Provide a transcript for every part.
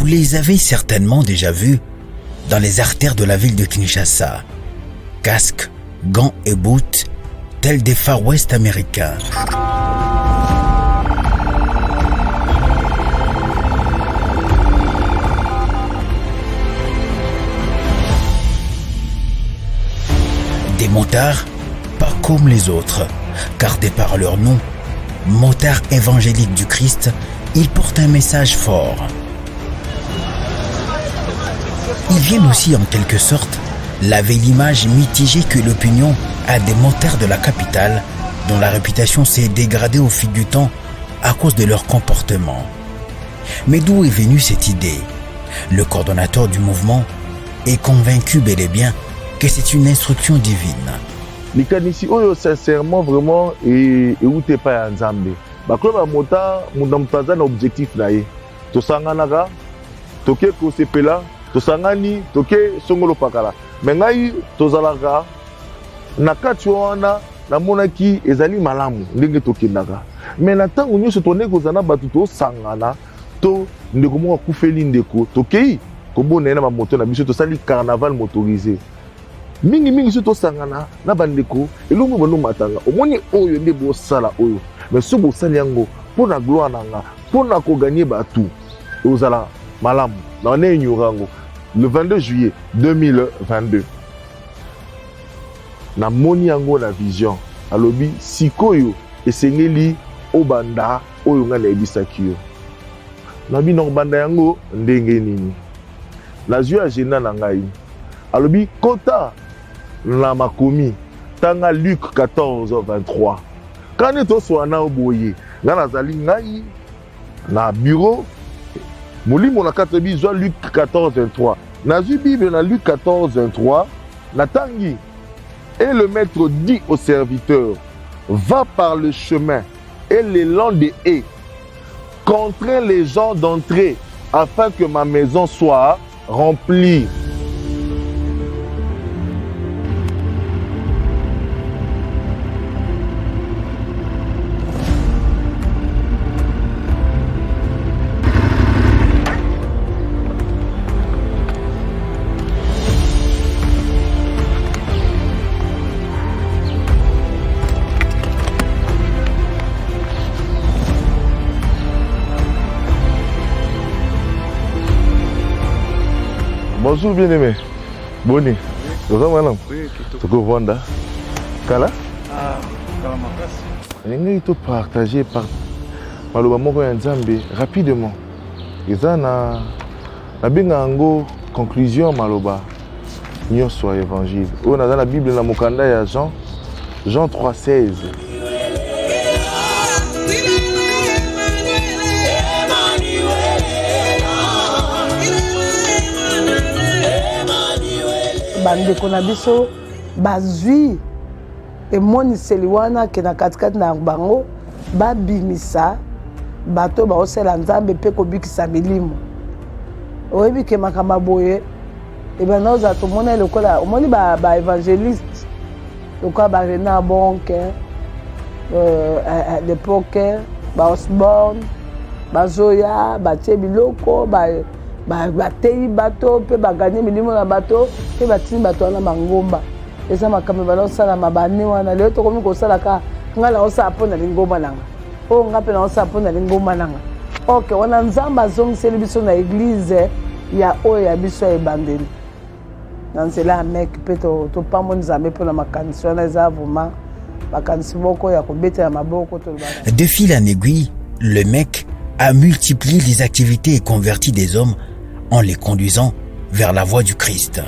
les avez certainement déjà vus dans les artères de la ville de Kinshasa. Casques, gants et boots, tels des Far West américains. Des motards, pas comme les autres, car de par leur nom, motards évangéliques du Christ, ils portent un message fort. Ils viennent aussi en quelque sorte laver l'image mitigée que l'opinion a des motards de la capitale, dont la réputation s'est dégradée au fil du temps à cause de leur comportement. Mais d'où est venue cette idée? Le coordonnateur du mouvement est convaincu bel et bien que c'est une instruction divine. Likanisi oyo sincèrement vraiment et où t'es pas Nzambe. Ba ko ba mota mutaza na objectif na ye. To sanganaka toke ko sepela to sangani toke songolo pakala. Mais ngai tozalaka na kati wana na monaki ezali malamu ndenge tokendaka. Mais na tango nyonso tone kozana batu to sangana to ndeko moko kufeli ndeko tokei kobona na moto na biso to sali carnaval motorisé. Mingi so to sangana na bandeko elongo bono matanga omoni oyo nde bo sala oyo mais so bo sali yango pour la gloire nanga pour na ko gagner batu ozala malamu na ne ignorango le 22 juillet 2022 na moni yango na vision alobi sikoyo esengeli obanda oyo nga na ebisaki yo na bino banda yango ndenge nini la jeu agenda na ngai alobi kota la makomi tanga Luc 14:23 quand to soana oboye nga nazali ngai na bureau molimo na katebi zo Luc 14:23 na zu Bible na Luc 14:23 na tangi et le maître dit au serviteur va par le chemin et le long des haies contrains les gens d'entrer afin que ma maison soit remplie. Bonjour bien-aimé. Boni. Bonjour madame. Oui, tu peux vendre. Kala? Ah, Kala Makasi. Il faut partager par Maloba moko ya Nzambe rapidement. Eza na benga ngo conclusion Maloba. Nyonso évangile. On a dans la Bible na mokanda ya Jean 3:16. bandeko na biso bazwi emoniseli wana ke na katikati na bango babimisa bato baosala Nzambe mpe kobikisa milimo oyebi ke makambo boye ebana oza tomona lokola omoni baévangéliste lokola barena bonke l'époque baosborne bazoya batie biloko bateyi bato mpe baganye milimo na bato mpe batini bato wana bangomba eza makambo banaosalama bane wana lelo tokomi kosalaka ngai naosala mpo na lingomba nanga oyo ngai mpe naosala mpo na lingomba nanga ok wana Nzambe azongiseli biso na eglize ya oyo ya biso ya ebandeli na nzela ya meke mpe topambo Nzambe mpo na makanisi wana eza vraimen makanisi moko ya kobetela maboko tolobaka. De fil en aiguille, le mec a multiplié les activités et converti des hommes en les conduisant vers la voie du Christ.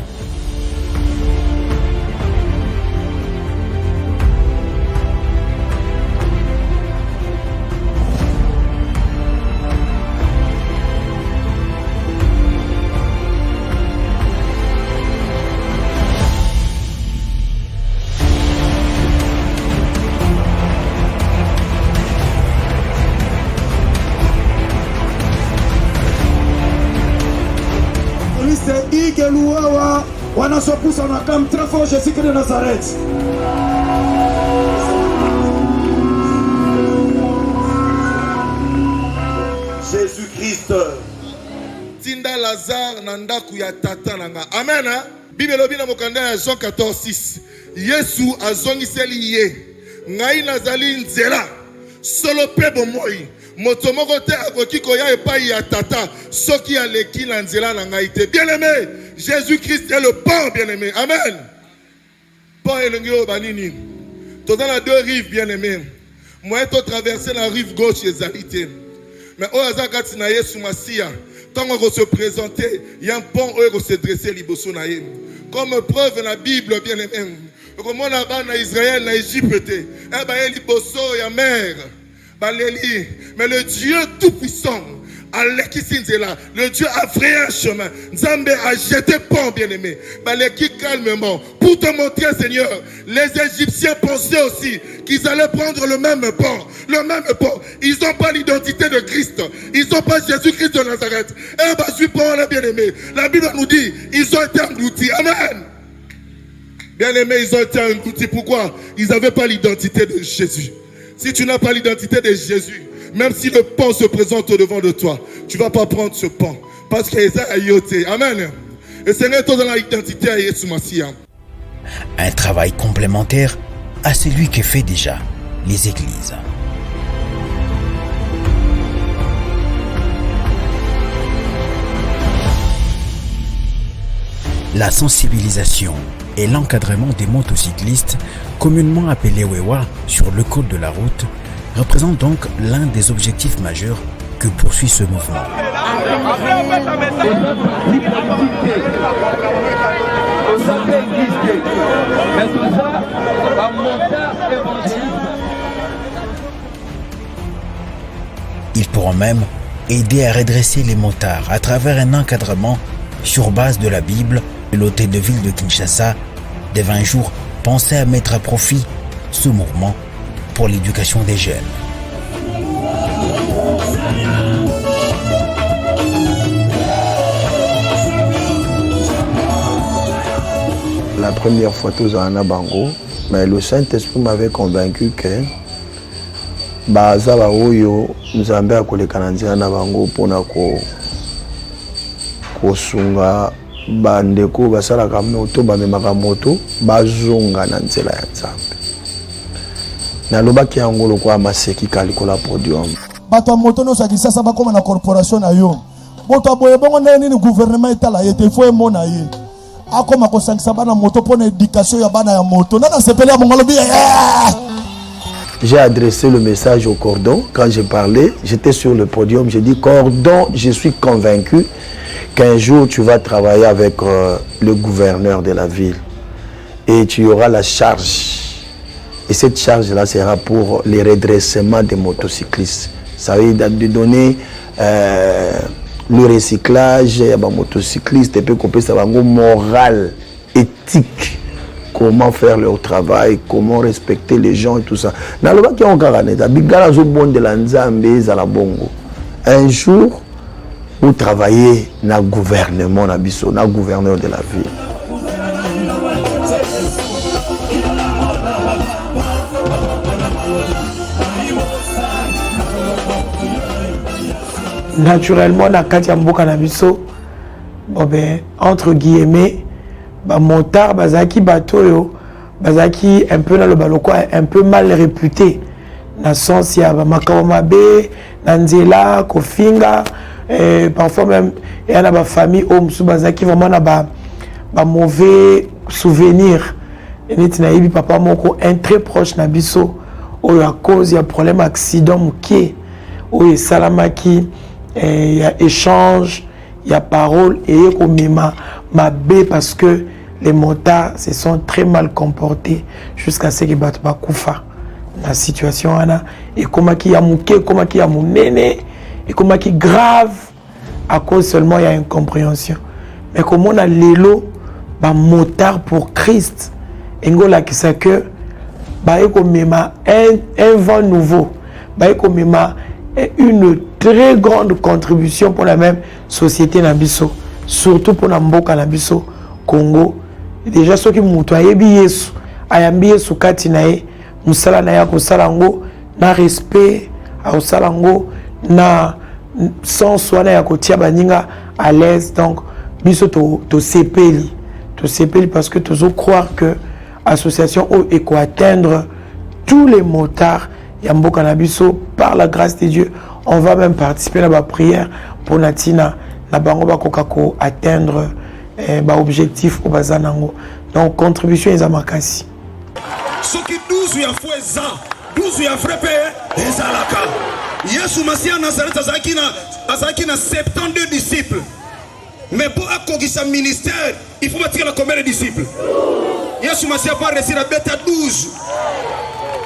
Ikeluawa wanasopusa na kam très fort Jésus de Nazareth. Jésus-Christ, tinda Lazare na ndaku ya tata nanga. Amen. Bible lobi na mokanda ya Jean 14:6. Yesu azongiseli ye. Ngai nazali nzela. Solo pe bomoi. Moto moko te akoki koya epai ya tata soki aleki na nzela na ngai te. Bien-aimé, Jésus-Christ est le pont, bien-aimé. Amen. Pont elengi o banini. Dans la deux rives, bien-aimé. Moi, je traversé la rive gauche des alité. Mais au hasard, quand il y a Yesu Masia, quand on va se présenter, il y a un pont où on va se dresser liboso naïe. Comme preuve la Bible, bien-aimé. Comme on a en Israël, en Égypte, eh ben il liboso il y a mer. Mais le Dieu tout-puissant, le Dieu a frayé un chemin. Nzambe a jeté pont, bien-aimé. Baleki calmement. Pour te montrer, Seigneur, les Égyptiens pensaient aussi qu'ils allaient prendre le même pont. Le même pont. Ils n'ont pas l'identité de Christ. Ils n'ont pas Jésus-Christ de Nazareth. Et bah, je suis pont, bien-aimé. La Bible nous dit, ils ont été engloutis. Amen. Bien-aimé, ils ont été engloutis. Pourquoi? Ils n'avaient pas l'identité de Jésus. Si tu n'as pas l'identité de Jésus, même si le pont se présente au-devant de toi, tu ne vas pas prendre ce pont. Parce que c'est ayoté. Amen. Et c'est dans l'identité à Yesu Masia. Un travail complémentaire à celui que fait déjà les églises. La sensibilisation et l'encadrement des motocyclistes, communément appelés Wewa, sur le code de la route, représente donc l'un des objectifs majeurs que poursuit ce mouvement. Ils pourront même aider à redresser les motards à travers un encadrement sur base de la Bible. L'hôtel de ville de Kinshasa, de 20 jours, pensait à mettre à profit ce mouvement pour l'éducation des jeunes. La première fois, tous en Abango, mais le Saint-Esprit m'avait convaincu que Bazaba Oyo, nous avons bien collé Canadien en Abango pour Kosunga. Bandeko basala kamoto bamemaka moto bazonga na nzela ya Nzambe. Nalobaki yango lokwa maseki kalikola podium. Bato moto no sakisa saba koma na corporation na yo. Moto boye bongo na nini gouvernement etala yete fo emona ye. Akoma ko sakisa bana moto pona éducation ya bana ya moto. Nana sepela mongolobi. J'ai adressé le message au cordon quand j'ai parlé, j'étais sur le podium, j'ai dit cordon, je suis convaincu qu'un jour tu vas travailler avec le gouverneur de la ville et tu auras la charge. Et cette charge-là sera pour les redressements des motocyclistes. Ça veut dire de donner le recyclage des motocyclistes et puis qu'on ça va moral, éthique. Comment faire leur travail, comment respecter les gens et tout ça. Un jour, vous travaillez dans le gouvernement, dans le gouverneur de la ville. Naturellement, dans Katia Mboka Nabiso, entre guillemets, motard, bazaki bateau, bazaki un peu dans le baloko, un peu mal réputé. Dans le sens, il y a Makaomabe, Nanzela, Kofinga, parfois même, il y a des familles où bazaki vraiment des mauvais souvenirs. Et nous papa moko un très proche Nabiso, où à cause il y a problème accident qui où il y a salamaki, il y a échange, il y a parole et il y a ma parce que les motards se sont très mal comportés jusqu'à ce qu'ils battent Bakoufa. La situation et comment qui a mouké, comment qui a mounéné et comment qui grave à cause seulement il y a une compréhension. Mais comment on a l'élo, motard pour Christ, et ngola qui sait que un vent nouveau, une très grande contribution pour la même société Nabiso, surtout pour la Mboka Nabiso, Congo. Déjà ceux qui m'outoyaient Yesu, ayambi Yesu katinae, musala na ya kosalango na respect, a kosalango na sans soin ya kotia baninga à l'aise. Donc, biso to sepeli parce que tu croire que l'association peut atteindre tous les motards Yambo Canabiso par la grâce de Dieu. On va même participer à la prière pour Natina na bango bakokako atteindre objectif au bazanango. Donc contribution est à makasi. Ce qui 12 ya fois 12 ya frappé ezalaka. Yesu Masia Nazareth azaki na 72 disciples. Mais pour accomplir son ministère, il faut bâtir combien de disciples? Yesu Masia pas réussir à bêta 12.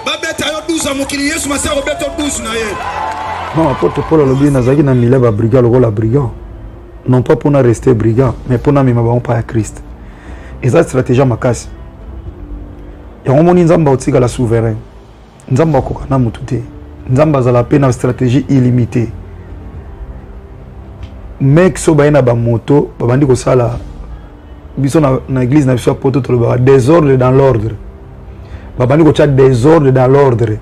Ba bêta 12 à mokili Yesu Masia ko bêta 12 na ye. Non, apôtre Paul alobi nazaki na mileba brigand lokola brigand. Non pas pour rester brigand, mais pour na mema pas à Christ. Et ça stratégie makasi. Yango moni nzamba otika la souverain. Nzamba kokana mutu te. Nzamba azala pe na stratégie illimitée. Mec so ba na ba moto babandi ko sala biso na église na biso poto to ba désordre dans l'ordre. Babandi ko tia désordre dans l'ordre.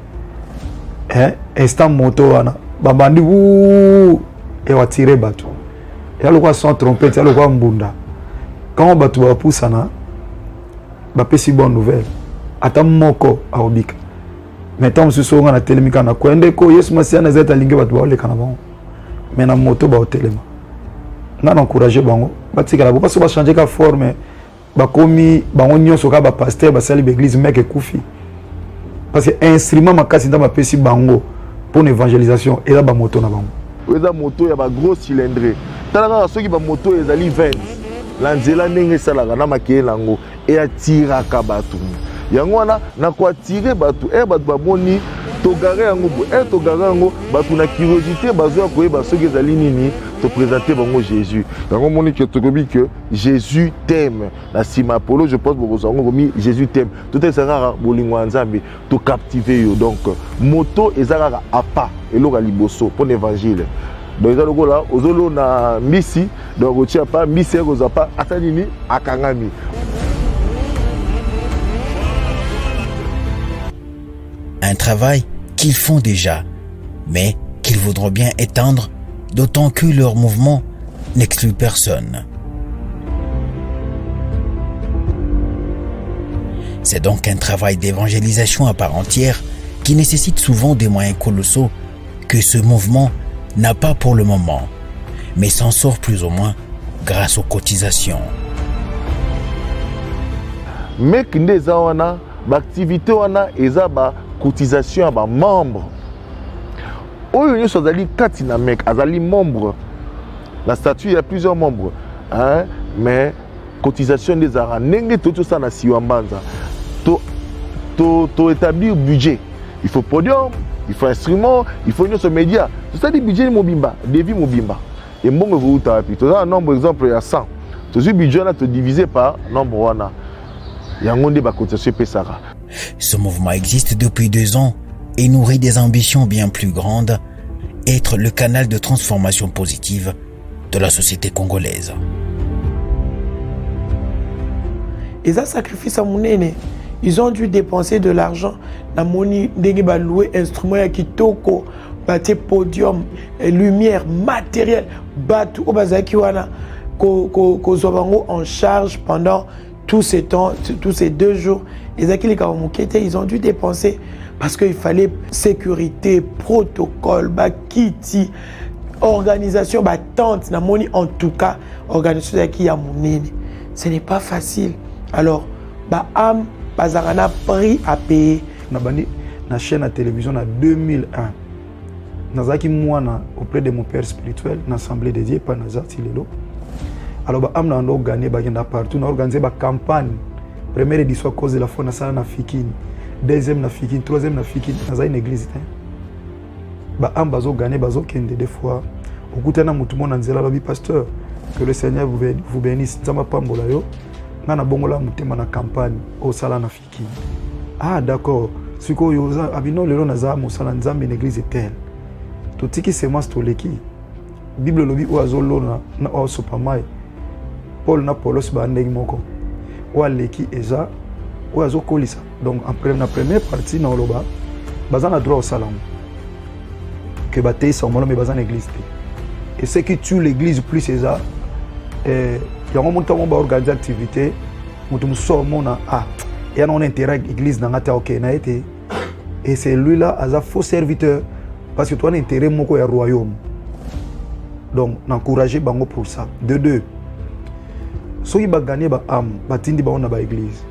Instant moto wana babandi et wa tirer bateau. Et alors quoi sans trompette, alors quoi mbunda. Quand bateau va pousser na ba pesi bonne nouvelle. Ata moko aobika. Maintenant ce soir na telemika na kwende ko Yesu Masia na zeta linge bateau ba le kana bon. Mais na moto ba hotelema. On encouragé bango batikala parce que ba changer ka forme ba komi bango nyonso ka ba pasteur ba sali l'église mec ekufi parce que instrument makasi nda ba pesi bango pour l'évangélisation et là ba moto na bango eza moto ya ba gros cylindré tala soki ba moto ezali 20 la nzela ndenge salaka na makeye nango et atiraka batu yango wana na ko attirer batu batu ba boni togare yango togare yango batu na curiosité bazo koyeba soki ezali nini te présenter bango Jésus. Dans mon que que Jésus t'aime. La sima Apollo, je pense que Jésus t'aime. Tout est ça bolingo nzambe to captiver yo. Donc moto ezara apa et lo liboso pour l'évangile. Donc ça logo là ozolo na misi donc o tia pas misi ko pas atanini akangami. Un travail qu'ils font déjà, mais qu'ils voudront bien étendre, d'autant que leur mouvement n'exclut personne. C'est donc un travail d'évangélisation à part entière qui nécessite souvent des moyens colossaux que ce mouvement n'a pas pour le moment, mais s'en sort plus ou moins grâce aux cotisations. Mais kindeza wana l'activité wana eza ba cotisation à ba membres. Oyo nyonso azali kati na mec azali membre. La statue il y a plusieurs membres, hein, mais cotisation des ara ndenge toto ça na siwambanza. To établir budget. Il faut podium, il faut instrument, il faut nyonso média. C'est ça dit budget mobimba, devis mobimba. Et mbongo vous tapi. To un nombre exemple il y a 100. To ce budget là te divisé par nombre wana. Yango nde ba cotisation pesara. Ce mouvement existe depuis 2 ans et nourrit des ambitions bien plus grandes, être le canal de transformation positive de la société congolaise. Et ça sacrifice à monene. Ils ont dû dépenser de l'argent na moni ndenge ba louer instrument ya kitoko, baté podium, lumière, matériel, batu obazaki wana ko zobango en charge pendant tous ces temps, tous ces 2 jours. Ils ont dû dépenser parce qu'il fallait sécurité, protocole, kiti, organisation, tente, en tout cas, organisation qui a monene. Ce n'est pas facile. Alors, bazarana prix à payer. Na chaîne à télévision en 2001. Nazaki mwana auprès de mon père spirituel, l'Assemblée des dieux, pas Nazati Lelo. Alors, on a gagné partout, on a organisé une campagne. Première édition à cause de la foi na sala na fikini, deuxième na fikini, troisième na fikini, dans une église. Ba ambazo gagné bazo kende des fois. Okutana mutu mona nzela lobi pasteur, que le Seigneur vous bénisse. Nzamba pambola yo, ngana bongola mutema na campagne au sala na fikini. Ah d'accord, siko yoza abino lelo naza musala nzambe na église telle. Totiki semence toleki. Bible lobi oazolo na osopamai. Paul na Paulos ba ndenge moko. Ou aleki eza ou azo kolisa. Donc en première partie na oloba bazana droit au salon que batay sa molo mais bazana église. Et ce qui tue l'église plus eza yango monta mo ba organiser activité mutu muso mona il y a un intérêt avec l'église dans la OK na été et c'est lui là as un faux serviteur parce que toi un intérêt moko ya royaume donc n'encourager bango pour ça de deux soki ba gagner ba âme ba tindi ba on ba église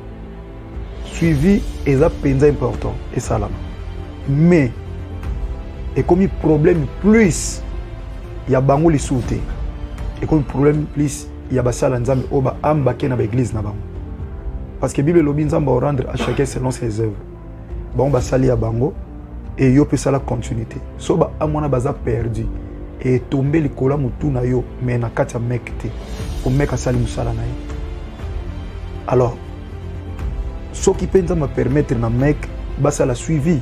suivi et ça penza important et ça là mais et comme problème plus il y a bango les souté et comme problème plus il y a ba sala nzambe o ba âme ba kena ba église na bango parce que Bible lobi nzamba rendre à chacun selon ses œuvres. Bon ba sali ya bango et yo peut ça la continuité. So ba amona baza perdu et tomber likola mutu na yo mais na kati ya mekte. O meka sali musala na ye. Alors ce qui peut me permettre na mec ba ça la suivi.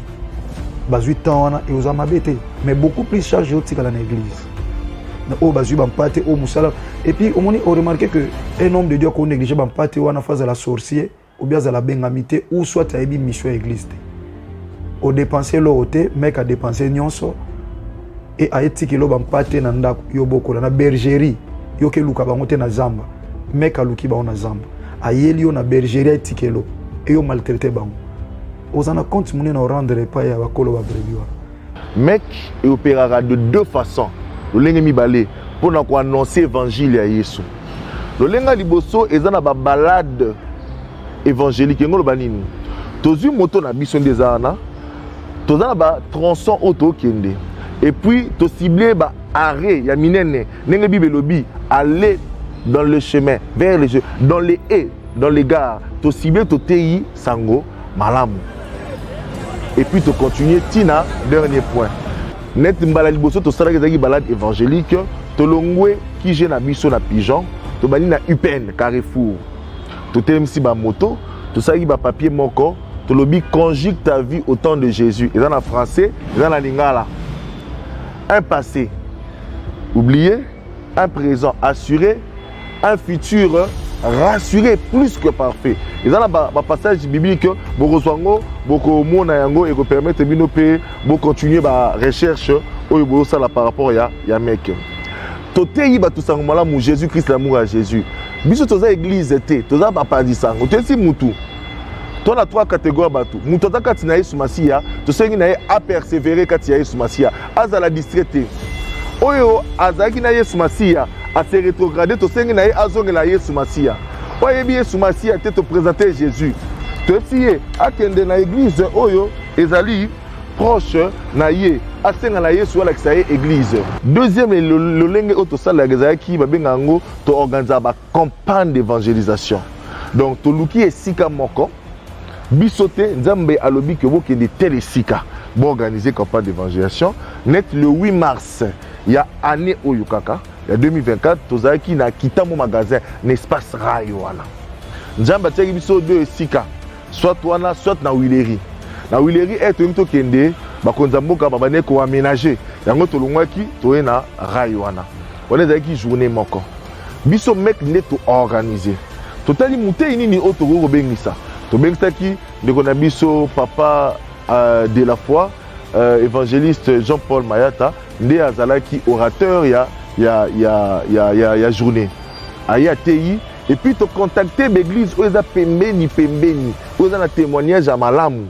Ba 8 ans wana et oza mabete mais beaucoup plus chargé au tika la église. Na o ba zuba mpate o musala et puis on remarqué que un homme de Dieu qu'on néglige ba mpate wana phase la sorcier ou bien à la bengamité ou soit à une mission église. Au dépenser l'autre, mec a dépensé nyonso et a été que l'on mpate na ndako yo boko na bergerie yo ke luka bangote na zamba mec a luki ba na zamba a yeli yo na bergerie a tikelo et yo maltraité bango. Aux en compte mon na rendre pas ya bakolo ba brebiwa. Mec et opérera de deux façons. Le lenga mibale pour na ko annoncer évangile ya Yesu. Le lenga liboso ezana ba balade évangélique ngolo banini. Tozu moto na biso ndezana. Tozana ba tronçon auto kende. Et puis to cibler ba arrêt ya minene nenge bible lobi aller dans le chemin vers les jeux dans les haies dans les gares to cibler to TI sango malamu. Et puis to continuer tina dernier point. Net mbala liboso to sala kezaki balade évangélique to longwe ki je na biso na pigeon to bani na UPN Carrefour to telemsi ba moto to sala ba papier moko to lobi conjugue ta vie au temps de Jésus et dans en français dans la lingala un passé oublié un présent assuré un futur rassuré plus que parfait. Et dans le passage biblique, Boroswango, Boko Mona Yango, et permettre de nous continuer la recherche par rapport à mec. Toté yiba tout ça mou Jésus-Christ l'amour à Jésus. Biso toza église té, toza papa di sango. Tesi mutu. Toi la trois catégories batu. Mutu ta katina Yesu Masia, to sengi na a persévérer katia Yesu Masia. Azala distraité. Oyo azaki na Yesu Masia. À se rétrograder, tu sais que tu as azongela Yesu Masia. Oyebi Yesu Masia te présenter Jésus. Tu sais akende na église oyo ezali proche na ye asenga na Yesu ala kisaye église. Deuxième le lenge auto sala gezaki babenga ngo to organiser ba campagne d'évangélisation. Donc to luki esika moko bisote nzambe alobi ke bo kende tel esika bo organiser campagne d'évangélisation net le 8 mars il y a année oyo kaka. En 2024, tozaki na kita mon magasin n'espace rayo wana. Nzamba teki biso deux sika. Soit wana soit na Wileri. Na Wileri eto mto kende bakonza mboka babane ko aménager. Yango tolongwaki toye na rayo wana. On ezaki journée moko. Biso mec neto organiser. Totali muté nini oto go bengisa. To bengsaki ndeko na biso papa de la foi évangéliste Jean-Paul Mayata ndé azalaki orateur ya journée aya TI et puis te contacter l'église où eza pembeni où eza na témoignage à malamu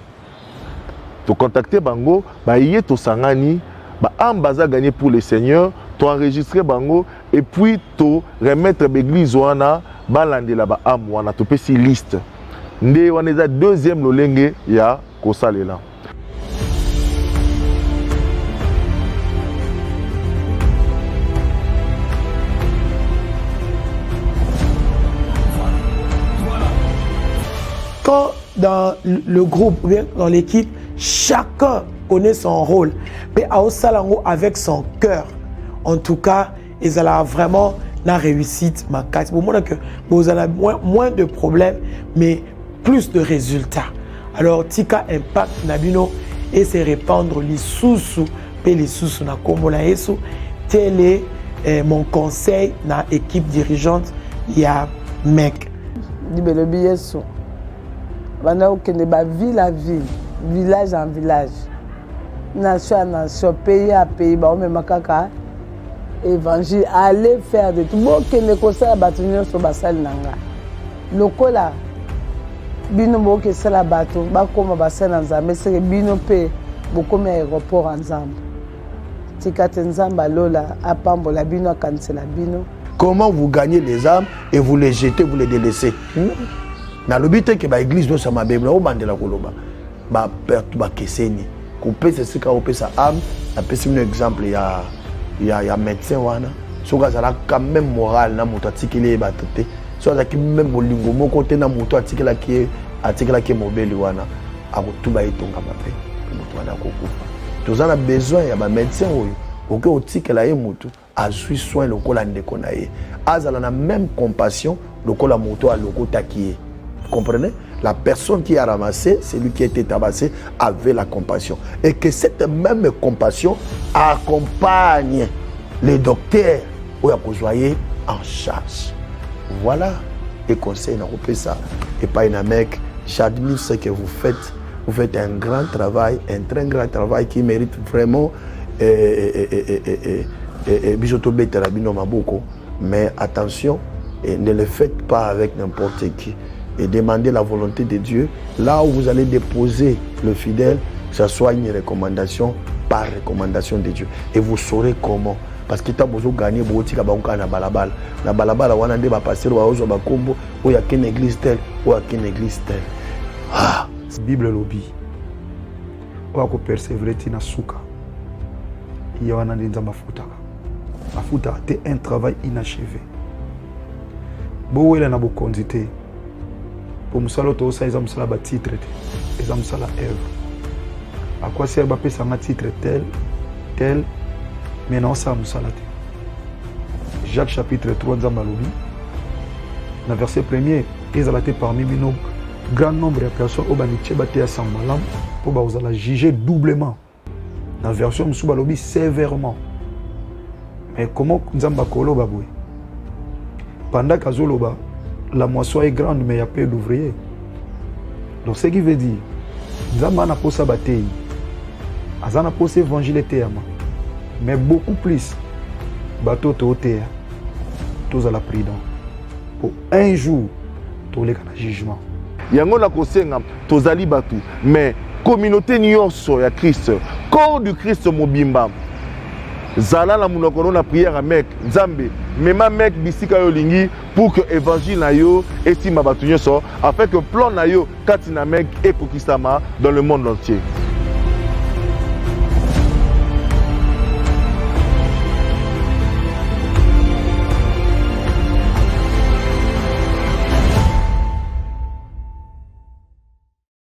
te contacter bango ba yé to sangani ba ambaza gagner pour le Seigneur to enregistrer bango et puis to remettre l'église wana balandela ba am wana to pesi liste ndé wana eza deuxième lolenge ya kosalela. Quand dans le groupe, bien dans l'équipe, chacun connaît son rôle, mais à Osalango avec son cœur. En tout cas, ils ont vraiment la réussite. Ma carte. Pour moi, que vous avez moins de problèmes, mais plus de résultats. Alors, Tika impact Nabino et se répandre les sous-sous, et les sous-sous na Komola Yesu. Tel est mon conseil na équipe dirigeante. Il y a mec. Dibelobi Yesu. Bana okende ba ville à ville, village en village, nation à nation, pays à pays, ba ome makaka évangile aller faire de tout bokende kosala bato nyonso basali na nga lokola bino bokesala bato bakoma basali na nzambe seke bino mpe bokomi aéroport ya nzambe tika te nzambe alola apambola bino akanisela bino. Comment vous gagnez les âmes et vous les jetez, vous les délaissez. Dans le but que l'église doit s'en aller, au mandela koloba, ba perte ba keseni. Couper c'est ce qu'a opé sa âme. Un exemple, il y a médecin wana. Soka ça quand même moral na moto atikele batete. So ça qui même bolingo moko te na moto atikela ki mobile wana. Akotuba itonga mape. Moto wana kokufa. Tous on a besoin ya ba médecin oyo. Ok otikela ye moto azui soin lokola ndeko na ye. Azala na même compassion lokola moto a loko takiye. Vous comprenez? La personne qui a ramassé, celui qui a été tabassé, avait la compassion. Et que cette même compassion accompagne les docteurs où il y a en charge. Voilà les conseils de ça. Et pas une mec, j'admire ce que vous faites. Vous faites un grand travail, un très grand travail qui mérite vraiment mais attention, ne le faites pas avec n'importe qui. Et demandez la volonté de Dieu. Là où vous allez déposer le fidèle, que ce soit une recommandation par recommandation de Dieu. Et vous saurez comment. Parce que tu as besoin de gagner, na balabala. Na balabala, on a des pasteurs, il y a qu'une église telle, ou il y a qu'une église telle. Ah! Bible lobby. On va persévérer na souka. Il y a un nzamba futaka. Mafuta c'est un travail inachevé. Bo wela na bo kondité. Pour musala to ça ils musala ba titre ils musala œuvre. À quoi sert ba pesa ma titre tel mais non ça musala te. Jacques chapitre 3 nzamba lobi. Na verset 1er, ils allaient parmi nous grand nombre de personnes au baniche baté à samalam pour ba osala juger doublement. Dans la version musuba lobi sévèrement. Mais comment nzamba koloba boy? Pendant qu'azoloba la moisson est grande, mais il y a peu d'ouvriers. Donc, ce qui veut dire, Nzamba n'a pas sabaté, Azana pas évangile théâma, mais beaucoup plus, bateau théâ, tous à la prudence. Pour un jour, tous les jugement. Yango na kosenga tozali batu, mais communauté nyonso ya Christ, corps du Christ mobimba. Zala la munoko na prière à mec, Nzambe, mema mec bisika yo lingi pour que évangile na yo estima batu nyonso afin que plan na yo katina mec ekokisama dans le monde entier.